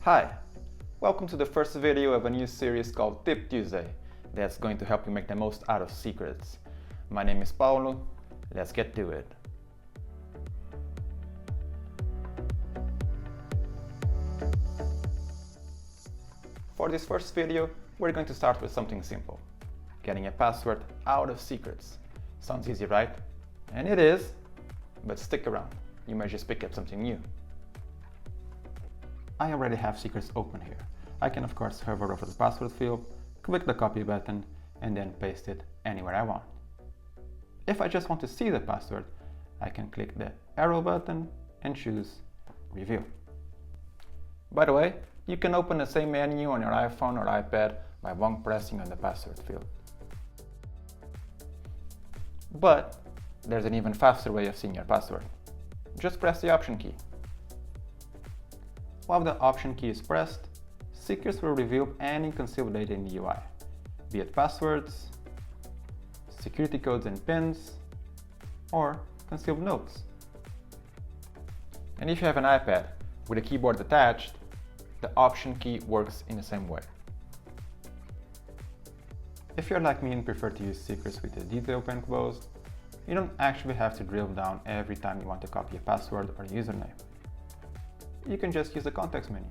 Hi, welcome to the first video of a new series called Tip Tuesday that's going to help you make the most out of secrets. My name is Paulo, let's get to it. For this first video, we're going to start with something simple, getting a password out of secrets. Sounds easy, right? And it is, but stick around, you might just pick up something new. I already have secrets open here. I can of course hover over the password field, click the copy button, and then paste it anywhere I want. If I just want to see the password, I can click the arrow button and choose Review. By the way, you can open the same menu on your iPhone or iPad by long pressing on the password field. But there's an even faster way of seeing your password. Just press the Option key. While the Option key is pressed, secrets will reveal any concealed data in the UI, be it passwords, security codes and pins, or concealed notes. And if you have an iPad with a keyboard attached, the Option key works in the same way. If you're like me and prefer to use secrets with the detail pane closed, you don't actually have to drill down every time you want to copy a password or username. You can just use the context menu,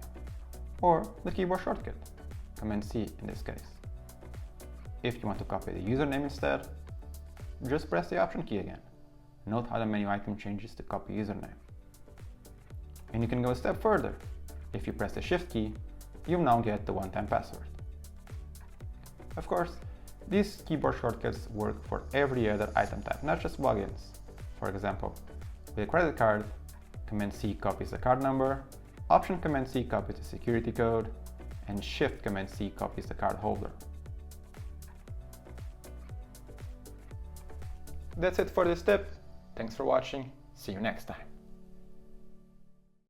or the keyboard shortcut, Command-C in this case. If you want to copy the username instead, just press the Option key again. Note how the menu item changes to copy username. And you can go a step further. If you press the Shift key, you'll now get the one-time password. Of course, these keyboard shortcuts work for every other item type, not just logins. For example, with a credit card, Command-C copies the card number, Option Command-C copies the security code, and Shift Command-C copies the card holder. That's it for this tip. Thanks for watching. See you next time.